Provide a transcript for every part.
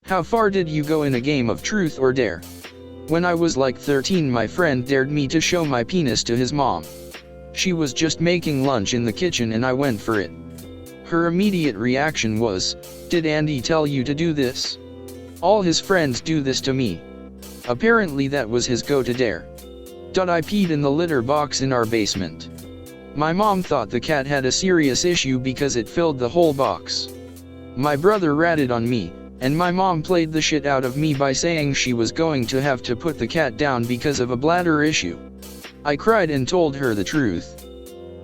How far did you go in a game of truth or dare? When I was like 13, my friend dared me to show my penis to his mom. She was just making lunch in the kitchen and I went for it. Her immediate reaction was, "Did Andy tell you to do this? All his friends do this to me." Apparently that was his go-to dare. I peed in the litter box in our basement. My mom thought the cat had a serious issue because it filled the whole box. My brother ratted on me, and my mom played the shit out of me by saying she was going to have to put the cat down because of a bladder issue. I cried and told her the truth.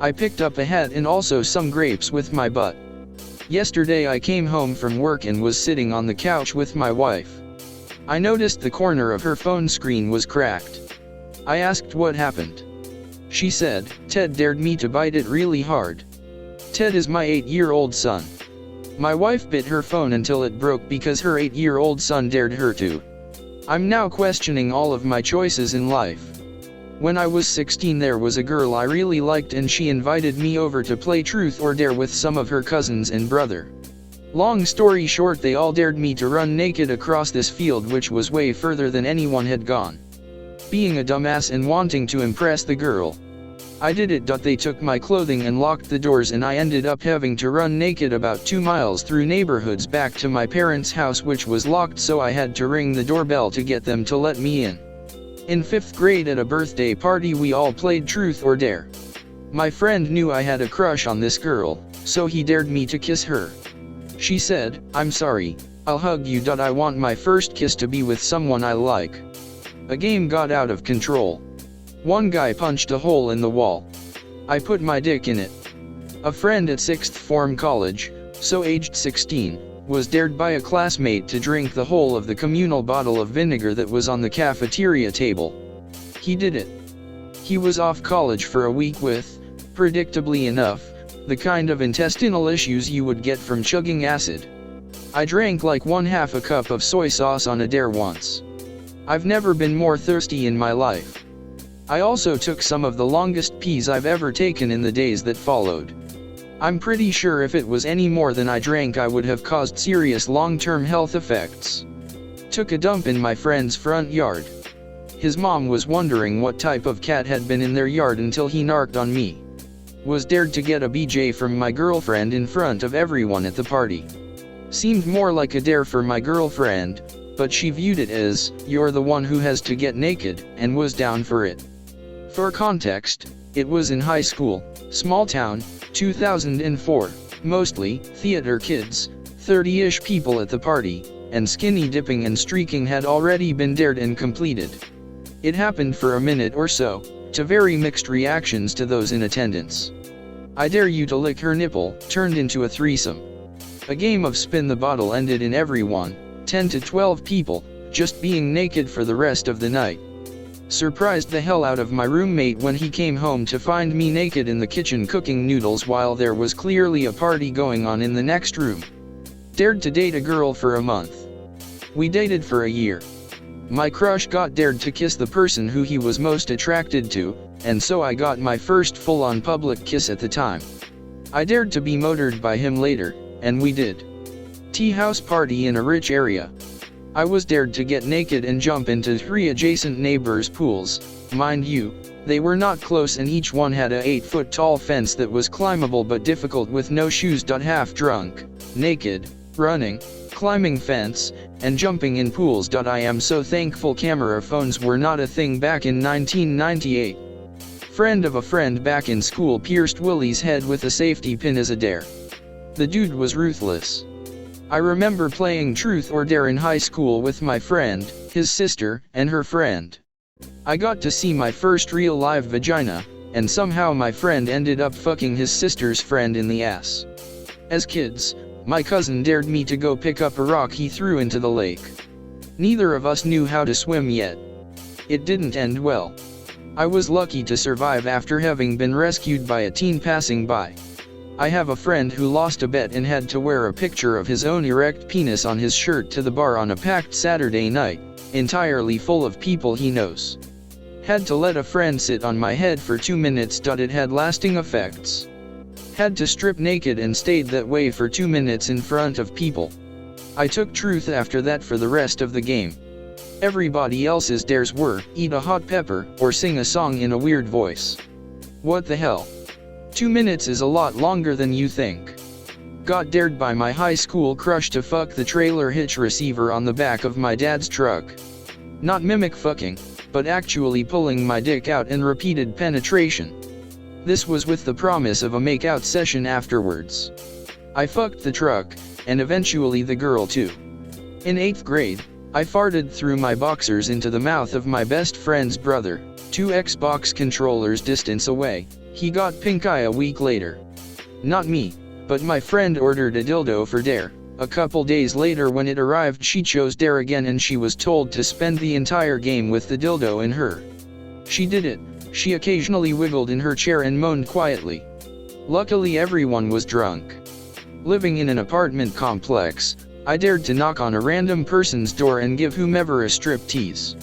I picked up a hat and also some grapes with my butt. Yesterday I came home from work and was sitting on the couch with my wife. I noticed the corner of her phone screen was cracked. I asked what happened. She said, "Ted dared me to bite it really hard." Ted is my 8-year-old son. My wife bit her phone until it broke because her 8-year-old son dared her to. I'm now questioning all of my choices in life. When I was 16 there was a girl I really liked and she invited me over to play truth or dare with some of her cousins and brother. Long story short, they all dared me to run naked across this field, which was way further than anyone had gone. Being a dumbass and wanting to impress the girl, I did it. They took my clothing and locked the doors and I ended up having to run naked about 2 miles through neighborhoods back to my parents' house, which was locked, so I had to ring the doorbell to get them to let me in. In 5th grade at a birthday party we all played truth or dare. My friend knew I had a crush on this girl, so he dared me to kiss her. She said, "I'm sorry, I'll hug you. I want my first kiss to be with someone I like." A game got out of control. One guy punched a hole in the wall. I put my dick in it. A friend at 6th form college, so aged 16, was dared by a classmate to drink the whole of the communal bottle of vinegar that was on the cafeteria table. He did it. He was off college for a week with, predictably enough, the kind of intestinal issues you would get from chugging acid. I drank like 1/2 a cup of soy sauce on a dare once. I've never been more thirsty in my life. I also took some of the longest pees I've ever taken in the days that followed. I'm pretty sure if it was any more than I drank I would have caused serious long-term health effects. Took a dump in my friend's front yard. His mom was wondering what type of cat had been in their yard until he narked on me. Was dared to get a BJ from my girlfriend in front of everyone at the party. Seemed more like a dare for my girlfriend, but she viewed it as, "You're the one who has to get naked," and was down for it. For context, it was in high school, small town, 2004, mostly theater kids, 30-ish people at the party, and skinny dipping and streaking had already been dared and completed. It happened for a minute or so, to very mixed reactions to those in attendance. "I dare you to lick her nipple" turned into a threesome. A game of spin the bottle ended in everyone, 10 to 12 people, just being naked for the rest of the night. Surprised the hell out of my roommate when he came home to find me naked in the kitchen cooking noodles while there was clearly a party going on in the next room. Dared to date a girl for a month. We dated for a year. My crush got dared to kiss the person who he was most attracted to, and so I got my first full-on public kiss at the time. I dared to be motored by him later, and we did. Tea house party in a rich area. I was dared to get naked and jump into 3 adjacent neighbors' pools. Mind you, they were not close and each one had a 8-foot-tall fence that was climbable but difficult with no shoes. Half drunk, naked, running, climbing fence, and jumping in pools. I am so thankful camera phones were not a thing back in 1998. Friend of a friend back in school pierced Willie's head with a safety pin as a dare. The dude was ruthless. I remember playing truth or dare in high school with my friend, his sister, and her friend. I got to see my first real live vagina, and somehow my friend ended up fucking his sister's friend in the ass. As kids, my cousin dared me to go pick up a rock he threw into the lake. Neither of us knew how to swim yet. It didn't end well. I was lucky to survive after having been rescued by a teen passing by. I have a friend who lost a bet and had to wear a picture of his own erect penis on his shirt to the bar on a packed Saturday night, entirely full of people he knows. Had to let a friend sit on my head for 2 minutes. It had lasting effects. Had to strip naked and stayed that way for 2 minutes in front of people. I took truth after that for the rest of the game. Everybody else's dares were, eat a hot pepper, or sing a song in a weird voice. What the hell? 2 minutes is a lot longer than you think. Got dared by my high school crush to fuck the trailer hitch receiver on the back of my dad's truck. Not mimic fucking, but actually pulling my dick out in repeated penetration. This was with the promise of a make-out session afterwards. I fucked the truck, and eventually the girl too. In 8th grade, I farted through my boxers into the mouth of my best friend's brother, 2 Xbox controllers distance away. He got pink eye a week later. Not me, but my friend ordered a dildo for dare. A couple days later when it arrived she chose dare again and she was told to spend the entire game with the dildo in her. She did it. She occasionally wiggled in her chair and moaned quietly. Luckily everyone was drunk. Living in an apartment complex, I dared to knock on a random person's door and give whomever a strip tease.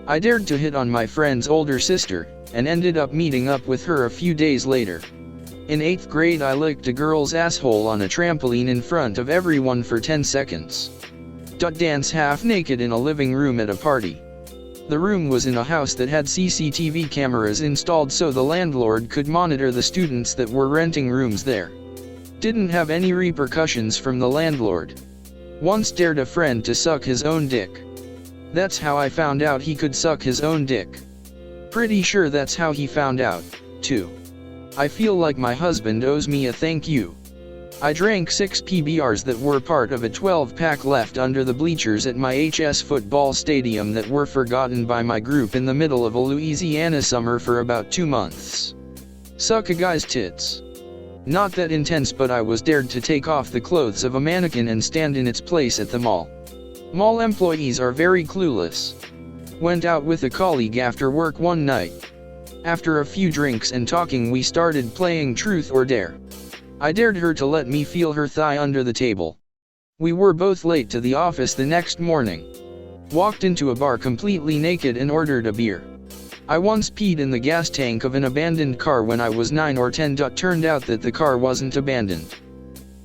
I dared to hit on my friend's older sister, and ended up meeting up with her a few days later. In 8th grade I licked a girl's asshole on a trampoline in front of everyone for 10 seconds. Dance half naked in a living room at a party. The room was in a house that had CCTV cameras installed so the landlord could monitor the students that were renting rooms there. Didn't have any repercussions from the landlord. Once dared a friend to suck his own dick. That's how I found out he could suck his own dick. Pretty sure that's how he found out, too. I feel like my husband owes me a thank you. I drank 6 PBRs that were part of a 12-pack left under the bleachers at my HS football stadium that were forgotten by my group in the middle of a Louisiana summer for about 2 months. Suck a guy's tits. Not that intense, but I was dared to take off the clothes of a mannequin and stand in its place at the mall. Mall employees are very clueless. Went out with a colleague after work one night. After a few drinks and talking we started playing Truth or Dare. I dared her to let me feel her thigh under the table. We were both late to the office the next morning. Walked into a bar completely naked and ordered a beer. I once peed in the gas tank of an abandoned car when I was 9 or 10. Turned out that the car wasn't abandoned.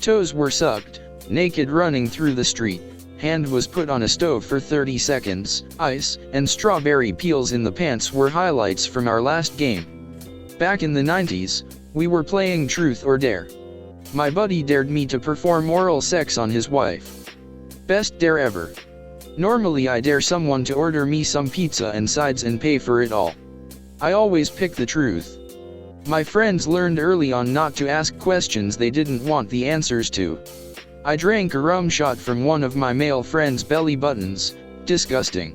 Toes were sucked, naked running through the street. Hand was put on a stove for 30 seconds, ice, and strawberry peels in the pants were highlights from our last game. Back in the 90s, we were playing Truth or Dare. My buddy dared me to perform oral sex on his wife. Best dare ever. Normally I dare someone to order me some pizza and sides and pay for it all. I always pick the truth. My friends learned early on not to ask questions they didn't want the answers to. I drank a rum shot from one of my male friend's belly buttons. Disgusting.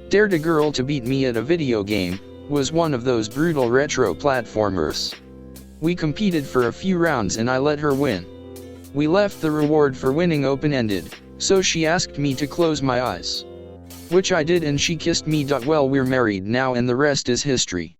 Dared a girl to beat me at a video game. Was one of those brutal retro platformers. We competed for a few rounds and I let her win. We left the reward for winning open-ended, so she asked me to close my eyes. Which I did and she kissed me. Well, we're married now and the rest is history.